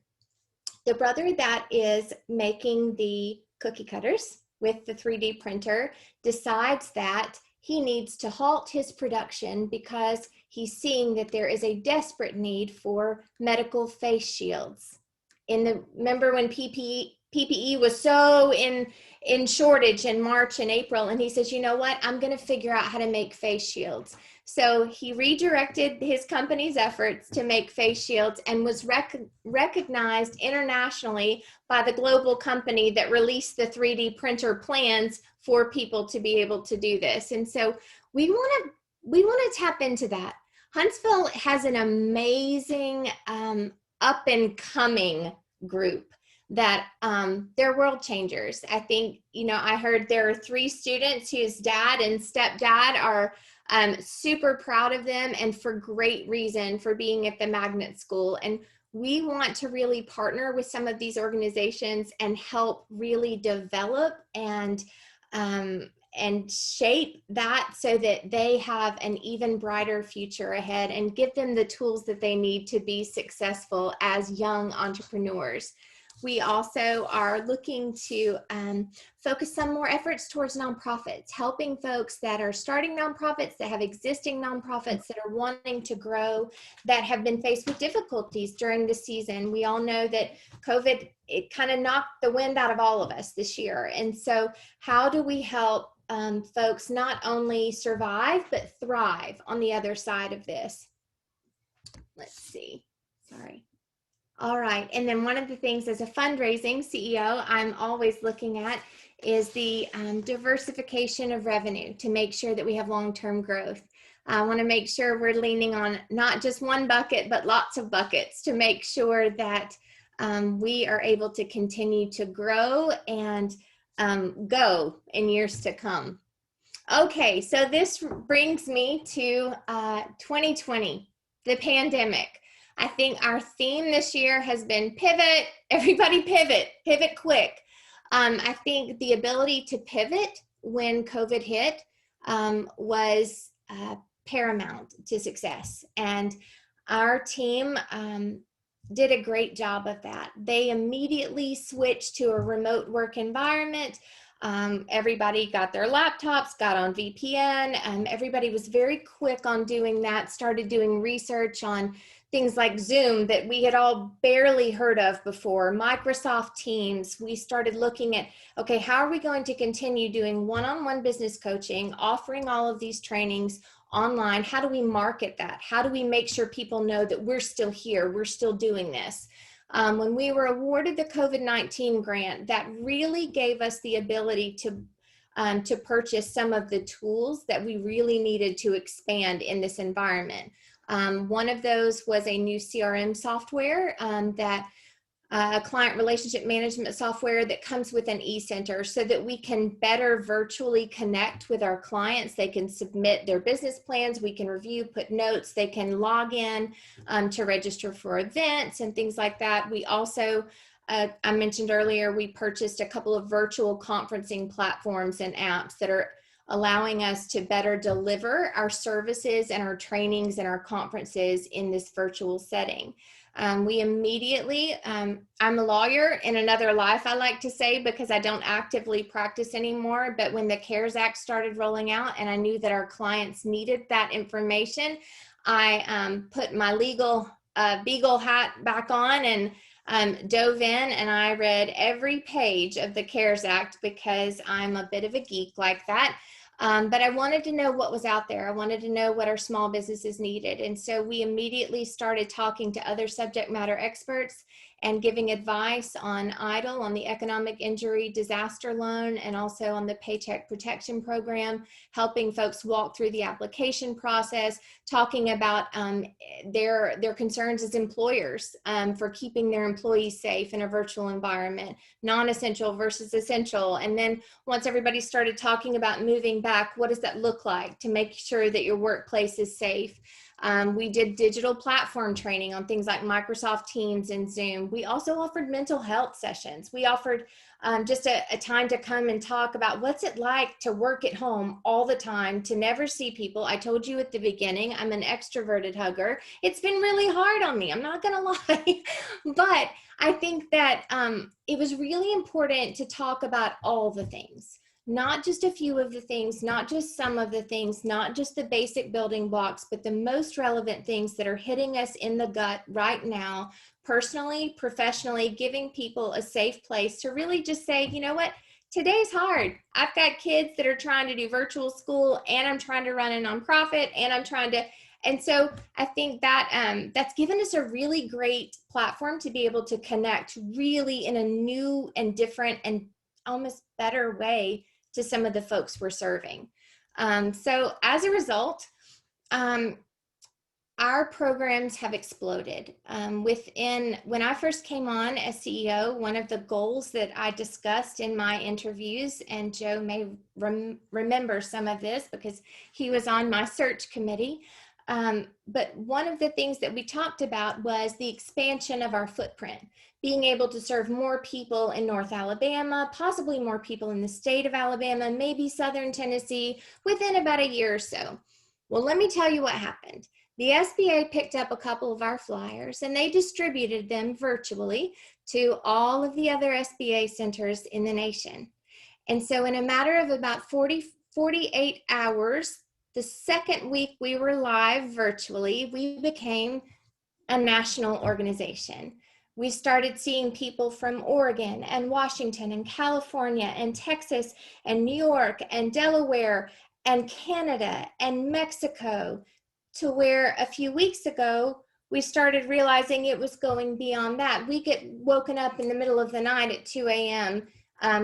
The brother that is making the cookie cutters with the 3D printer decides that he needs to halt his production because he's seeing that there is a desperate need for medical face shields. Remember when PPE was so in shortage in March and April, and he says, you know what, I'm going to figure out how to make face shields. So he redirected his company's efforts to make face shields and was recognized internationally by the global company that released the 3D printer plans for people to be able to do this. And so we want to tap into that. Huntsville has an amazing up and coming group that they're world changers. I think, you know, I heard there are 3 students whose dad and stepdad are super proud of them, and for great reason, for being at the magnet school. And we want to really partner with some of these organizations and help really develop and shape that so that they have an even brighter future ahead and give them the tools that they need to be successful as young entrepreneurs. We also are looking to focus some more efforts towards nonprofits, helping folks that are starting nonprofits, that have existing nonprofits, that are wanting to grow, that have been faced with difficulties during the season. We all know that COVID, it kind of knocked the wind out of all of us this year. And so how do we help folks not only survive, but thrive on the other side of this? Let's see, sorry. All right, and then one of the things as a fundraising CEO, I'm always looking at is the diversification of revenue to make sure that we have long-term growth. I want to make sure we're leaning on not just one bucket, but lots of buckets to make sure that we are able to continue to grow and go in years to come. Okay, so this brings me to 2020, the pandemic. I think our theme this year has been pivot. Everybody pivot, pivot quick. I think the ability to pivot when COVID hit was paramount to success. And our team did a great job of that. They immediately switched to a remote work environment. Everybody got their laptops, got on VPN. Everybody was very quick on doing that, started doing research on things like Zoom that we had all barely heard of before, Microsoft Teams. We started looking at, okay, how are we going to continue doing one-on-one business coaching, offering all of these trainings online? How do we market that? How do we make sure people know that we're still here, we're still doing this? When we were awarded the COVID-19 grant, that really gave us the ability to purchase some of the tools that we really needed to expand in this environment. One of those was a new CRM software a client relationship management software that comes with an e-center so that we can better virtually connect with our clients. They can submit their business plans, we can review, put notes, they can log in to register for events and things like that. We also, I mentioned earlier, we purchased a couple of virtual conferencing platforms and apps that are allowing us to better deliver our services and our trainings and our conferences in this virtual setting. We immediately, I'm a lawyer in another life, I like to say, because I don't actively practice anymore. But when the CARES Act started rolling out and I knew that our clients needed that information, I put my legal beagle hat back on and dove in, and I read every page of the CARES Act because I'm a bit of a geek like that. But I wanted to know what was out there. I wanted to know what our small businesses needed. And so we immediately started talking to other subject matter experts and giving advice on EIDL, on the Economic Injury Disaster Loan, and also on the Paycheck Protection Program, helping folks walk through the application process, talking about their concerns as employers for keeping their employees safe in a virtual environment, non-essential versus essential. And then once everybody started talking about moving back, what does that look like to make sure that your workplace is safe? We did digital platform training on things like Microsoft Teams and Zoom. We also offered mental health sessions. We offered just a time to come and talk about what's it like to work at home all the time, to never see people. I told you at the beginning, I'm an extroverted hugger. It's been really hard on me, I'm not gonna lie. But I think that it was really important to talk about all the things. Not just a few of the things, not just some of the things, not just the basic building blocks, but the most relevant things that are hitting us in the gut right now, personally, professionally, giving people a safe place to really just say, you know what, today's hard. I've got kids that are trying to do virtual school, and I'm trying to run a nonprofit, and I'm trying to, and so I think that that's given us a really great platform to be able to connect really in a new and different and almost better way to some of the folks we're serving. So as a result, our programs have exploded. When I first came on as CEO, one of the goals that I discussed in my interviews, and Joe may remember some of this because he was on my search committee, But one of the things that we talked about was the expansion of our footprint, being able to serve more people in North Alabama, possibly more people in the state of Alabama, maybe Southern Tennessee, within about a year or so. Well, let me tell you what happened. The SBA picked up a couple of our flyers and they distributed them virtually to all of the other SBA centers in the nation. And so in a matter of about 48 hours, the second week we were live virtually, we became a national organization. We started seeing people from Oregon and Washington and California and Texas and New York and Delaware and Canada and Mexico, to where a few weeks ago, we started realizing it was going beyond that. We get woken up in the middle of the night at 2 a.m.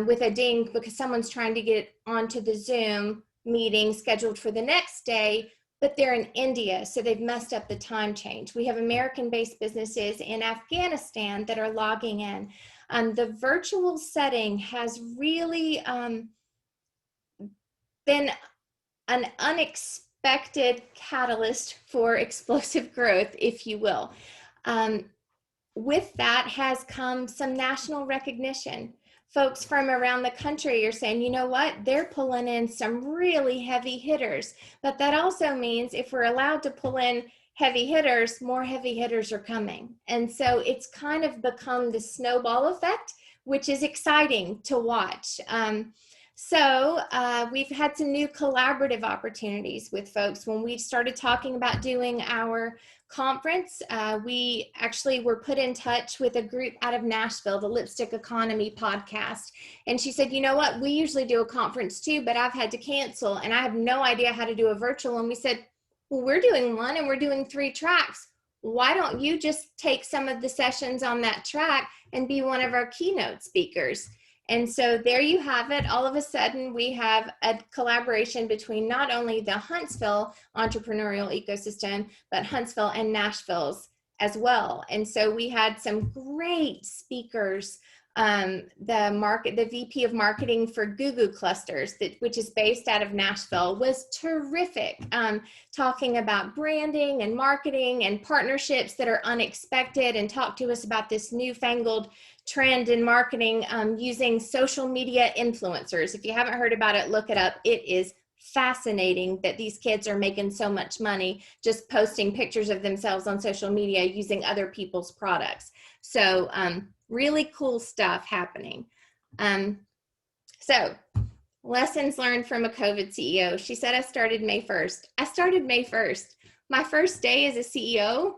With a ding because someone's trying to get onto the Zoom meeting scheduled for the next day, but they're in India, so they've messed up the time change. We have American-based businesses in Afghanistan that are logging in. The virtual setting has really been an unexpected catalyst for explosive growth, if you will. With that has come some national recognition. Folks from around the country are saying, you know what, they're pulling in some really heavy hitters. But that also means if we're allowed to pull in heavy hitters, more heavy hitters are coming. And so it's kind of become the snowball effect, which is exciting to watch. So we've had some new collaborative opportunities with folks. When we started talking about doing our conference, we actually were put in touch with a group out of Nashville, the Lipstick Economy podcast. And she said, you know what, we usually do a conference too, but I've had to cancel and I have no idea how to do a virtual. And we said, well, we're doing one and we're doing 3 tracks. Why don't you just take some of the sessions on that track and be one of our keynote speakers? And so there you have it. All of a sudden, we have a collaboration between not only the Huntsville entrepreneurial ecosystem, but Huntsville and Nashville's as well. And so we had some great speakers. The VP of marketing for Gugu Clusters, which is based out of Nashville, was terrific, talking about branding and marketing and partnerships that are unexpected, and talked to us about this newfangled trend in marketing using social media influencers. If you haven't heard about it, look it up. It is fascinating that these kids are making so much money just posting pictures of themselves on social media using other people's products. So really cool stuff happening. So lessons learned from a COVID CEO. She said, I started May 1st. I started May 1st. My first day as a CEO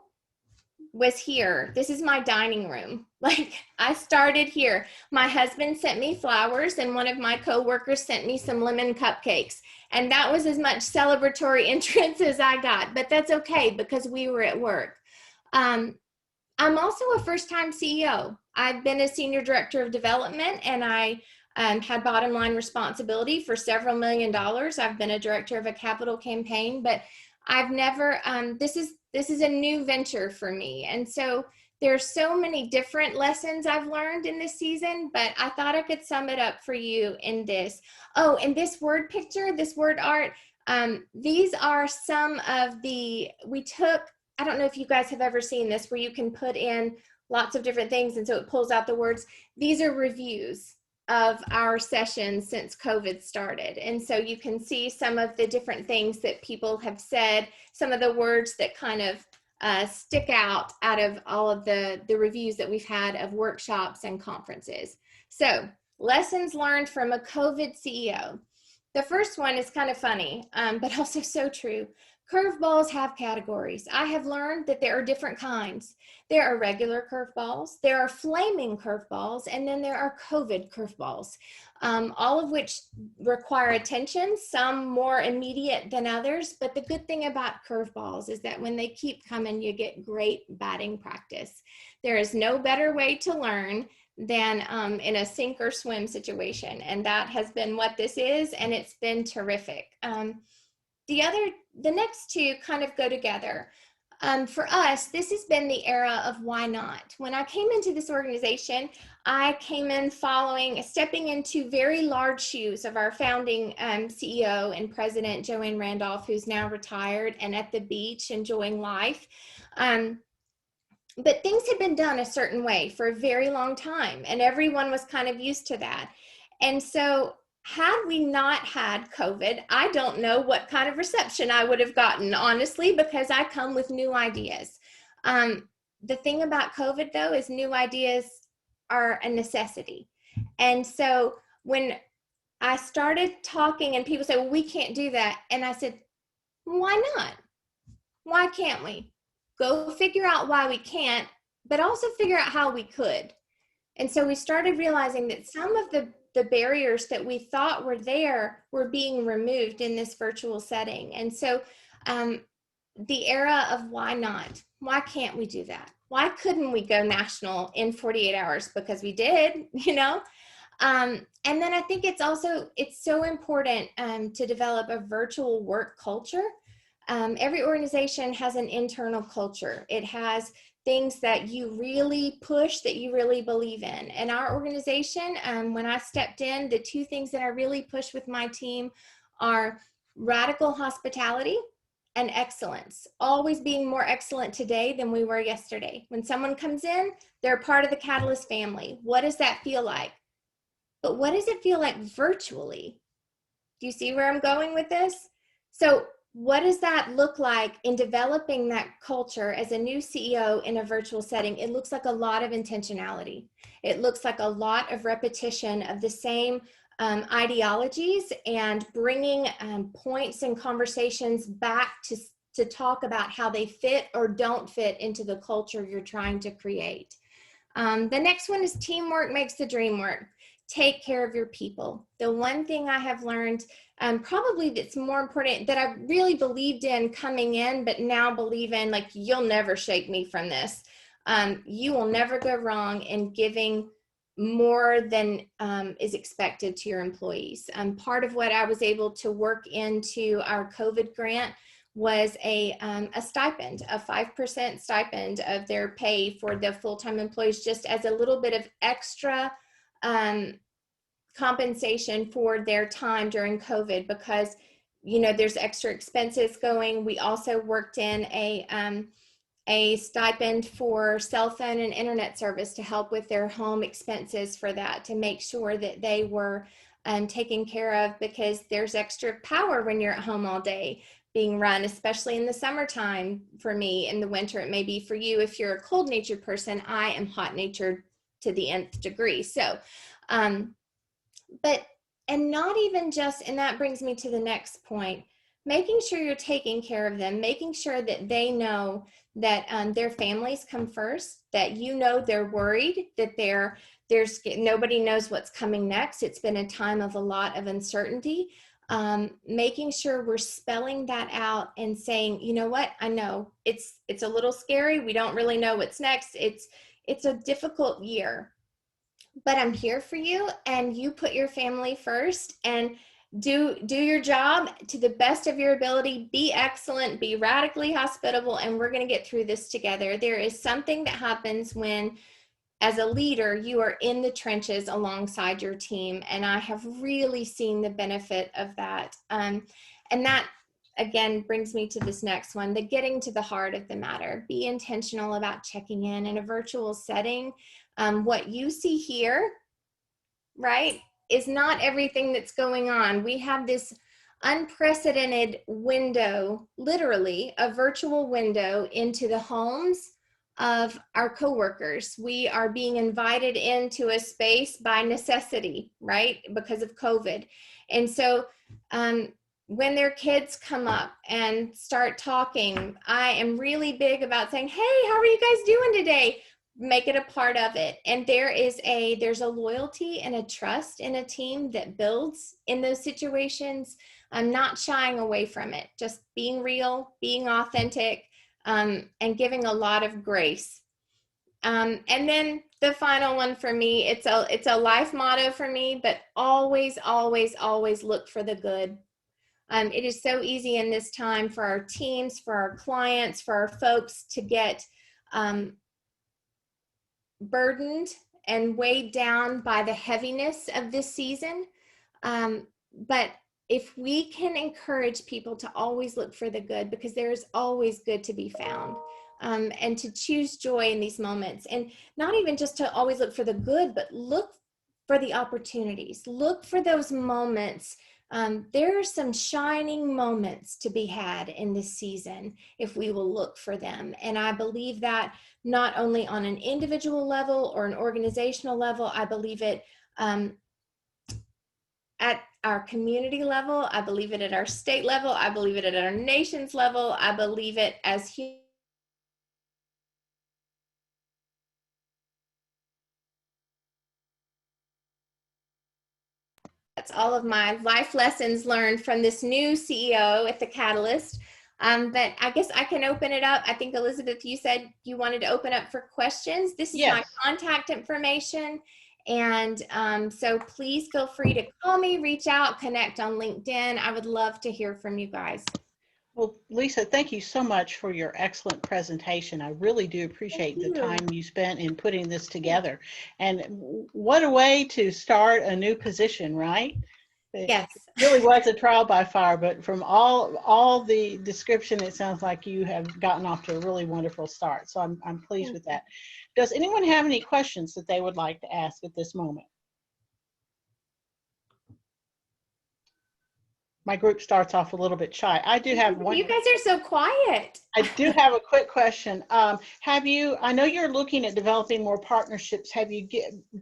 was here. This is my dining room. Like, I started here. My husband sent me flowers and one of my coworkers sent me some lemon cupcakes. And that was as much celebratory entrance as I got, but that's okay because we were at work. I'm also a first-time CEO. I've been a senior director of development and I had bottom line responsibility for several $1 million. I've been a director of a capital campaign, but I've never, this is a new venture for me. And so there's so many different lessons I've learned in this season, but I thought I could sum it up for you in this. Oh, and this word picture, this word art, these are some of I don't know if you guys have ever seen this, where you can put in lots of different things and so it pulls out the words. These are reviews of our sessions since COVID started. And so you can see some of the different things that people have said, some of the words that kind of stick out of all of the reviews that we've had of workshops and conferences. So lessons learned from a COVID CEO. The first one is kind of funny, but also so true. Curveballs have categories. I have learned that there are different kinds. There are regular curveballs, there are flaming curveballs, and then there are COVID curveballs, all of which require attention, some more immediate than others. But the good thing about curveballs is that when they keep coming, you get great batting practice. There is no better way to learn than in a sink or swim situation. And that has been what this is, and it's been terrific. The next two kind of go together. For us, this has been the era of why not. When I came into this organization, I came in stepping into very large shoes of our founding CEO and president, Joanne Randolph, who's now retired and at the beach enjoying life. But things had been done a certain way for a very long time, and everyone was kind of used to that. And so had we not had COVID, I don't know what kind of reception I would have gotten, honestly, because I come with new ideas. The thing about COVID, though, is new ideas are a necessity. And so when I started talking and people say, well, we can't do that. And I said, why not? Why can't we? Go figure out why we can't, but also figure out how we could. And so we started realizing that some of the barriers that we thought were there were being removed in this virtual setting. And so the era of why not? Why can't we do that? Why couldn't we go national in 48 hours? Because we did, you know? And then I think it's so important to develop a virtual work culture. Every organization has an internal culture. It has things that you really push, that you really believe in. And our organization, when I stepped in, the two things that I really push with my team are radical hospitality and excellence. Always being more excellent today than we were yesterday. When someone comes in, they're part of the Catalyst family. What does that feel like? But what does it feel like virtually? Do you see where I'm going with this? So what does that look like in developing that culture as a new CEO in a virtual setting? It looks like a lot of intentionality. It looks like a lot of repetition of the same ideologies and bringing points and conversations back to talk about how they fit or don't fit into the culture you're trying to create. The next one is teamwork makes the dream work. Take care of your people. The one thing I have learned, probably that's more important, that I really believed in coming in, but now believe in, like, you'll never shake me from this. You will never go wrong in giving more than is expected to your employees. Part of what I was able to work into our COVID grant was a stipend, a 5% stipend of their pay for the full-time employees, just as a little bit of extra compensation for their time during COVID, because, you know, there's extra expenses going. We also worked in a stipend for cell phone and internet service to help with their home expenses for that, to make sure that they were taken care of, because there's extra power when you're at home all day being run, especially in the summertime. For me, in the winter, it may be for you if you're a cold-natured person. I am hot-natured to the nth degree. So, and not even just, and that brings me to the next point, making sure you're taking care of them, making sure that they know that their families come first, that, you know, they're worried, that there's nobody knows what's coming next. It's been a time of a lot of uncertainty. Making sure we're spelling that out and saying, you know what, I know it's a little scary. We don't really know what's next. It's a difficult year, but I'm here for you, and you put your family first and do your job to the best of your ability. Be excellent, be radically hospitable, and we're going to get through this together. There is something that happens when, as a leader, you are in the trenches alongside your team, and I have really seen the benefit of that. And that, again, brings me to this next one, the getting to the heart of the matter. Be intentional about checking in a virtual setting. What you see here, right, is not everything that's going on. We have this unprecedented window, literally a virtual window into the homes of our coworkers. We are being invited into a space by necessity, right, because of COVID. And so when their kids come up and start talking, I am really big about saying, hey, how are you guys doing today? Make it a part of it. And there's a loyalty and a trust in a team that builds in those situations. I'm not shying away from it, just being real, being authentic, and giving a lot of grace. And then the final one for me, it's a life motto for me, but always, always, always look for the good. It is so easy in this time for our teams, for our clients, for our folks to get burdened and weighed down by the heaviness of this season. But if we can encourage people to always look for the good, because there is always good to be found, and to choose joy in these moments, and not even just to always look for the good, but look for the opportunities, look for those moments. There are some shining moments to be had in this season if we will look for them. And I believe that not only on an individual level or an organizational level, I believe it at our community level, I believe it at our state level, I believe it at our nation's level, I believe it as That's all of my life lessons learned from this new CEO at the Catalyst. But I guess I can open it up. I think, Elizabeth, you said you wanted to open up for questions. This is my contact information. And so please feel free to call me, reach out, connect on LinkedIn. I would love to hear from you guys. Well, Lisa, thank you so much for your excellent presentation. I really do appreciate the time you spent in putting this together. And what a way to start a new position, right? Yes. It really was a trial by fire, but from all the description, it sounds like you have gotten off to a really wonderful start. So I'm pleased with that. Does anyone have any questions that they would like to ask at this moment? My group starts off a little bit shy. I do have one. You guys are so quiet. I do have a quick question. I know you're looking at developing more partnerships. Have you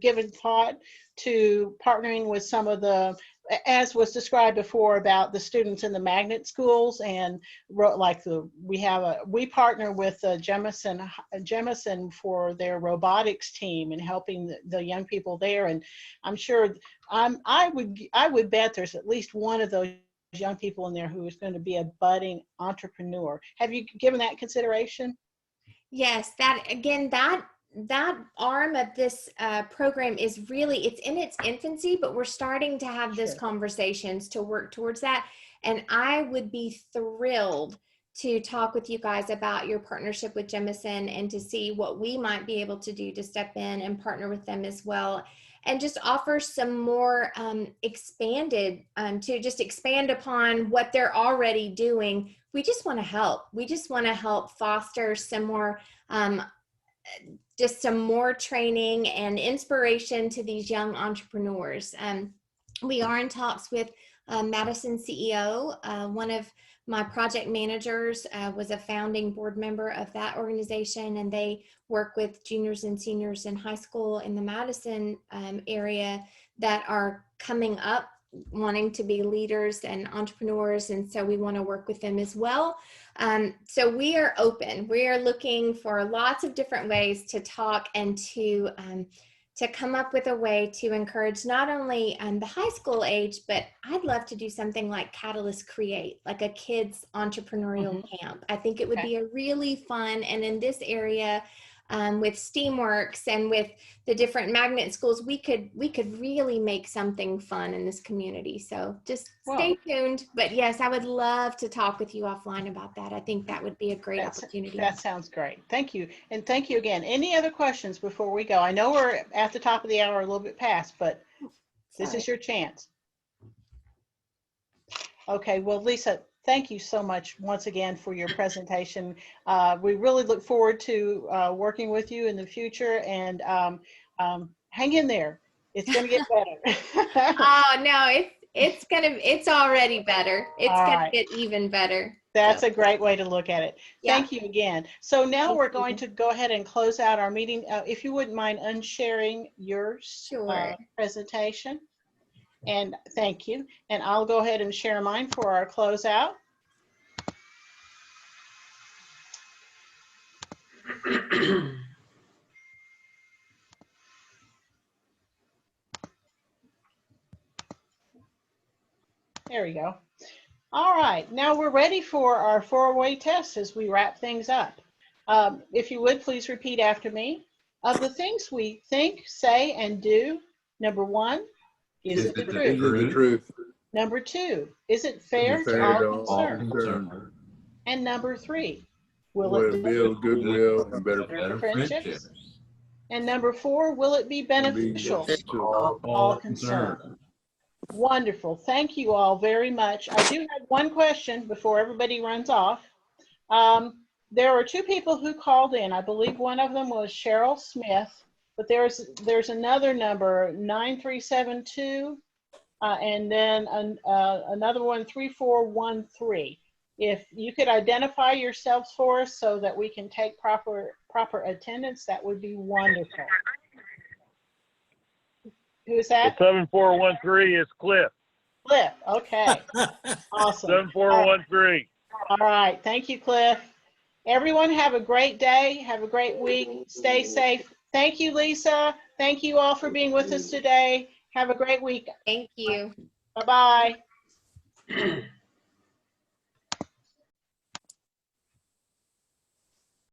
given thought to partnering with some of the, as was described before, about the students in the magnet schools, and like we partner with Jemison for their robotics team and helping the young people there. And I'm sure I would bet there's at least one of those young people in there who is going to be a budding entrepreneur. Have you given that consideration? Yes, that arm of this program is really, it's in its infancy, but we're starting to have those conversations to work towards that. And I would be thrilled to talk with you guys about your partnership with Jemison and to see what we might be able to do to step in and partner with them as well. And just offer some more expanded, to just expand upon what they're already doing. We just want to help. We just want to help foster some more, just some more training and inspiration to these young entrepreneurs. We are in talks with Madison CEO. One of my project managers was a founding board member of that organization, and they work with juniors and seniors in high school in the Madison area that are coming up wanting to be leaders and entrepreneurs. And so we want to work with them as well. So we are open. We are looking for lots of different ways to talk and to come up with a way to encourage not only the high school age, but I'd love to do something like Catalyst Create, like a kids entrepreneurial camp. I think it would be a really fun, and in this area, with Steamworks and with the different magnet schools, we could really make something fun in this community. So just stay tuned. But yes, I would love to talk with you offline about that. I think that would be a great opportunity. That sounds great. Thank you. And thank you again. Any other questions before we go? I know we're at the top of the hour, a little bit past, but this is your chance. Okay, well, Lisa, thank you so much once again for your presentation. We really look forward to working with you in the future, and hang in there. It's going to get better. Oh, no, it's already better. It's going to get even better. That's a great way to look at it. Thank you again. So now we're going to go ahead and close out our meeting. If you wouldn't mind unsharing your presentation. And thank you. And I'll go ahead and share mine for our closeout. There we go. All right, now we're ready for our 4-way test as we wrap things up. If you would, please repeat after me. Of the things we think, say, and do, number 1, is it the truth? The truth? Number 2, is it fair to all concerned? And number 3, will it build goodwill and better friendships? And number 4, will it be beneficial to all concerned? Wonderful. Thank you all very much. I do have one question before everybody runs off. There are 2 people who called in. I believe one of them was Cheryl Smith, but there's another number, 9372, and then another one, 3413. If you could identify yourselves for us so that we can take proper attendance, that would be wonderful. Who is that? The 7413 is Cliff. Cliff, okay. Awesome. 7413. All right, thank you, Cliff. Everyone have a great day. Have a great week. Stay safe. Thank you, Lisa. Thank you all for being with us today. Have a great week. Thank you. Bye-bye.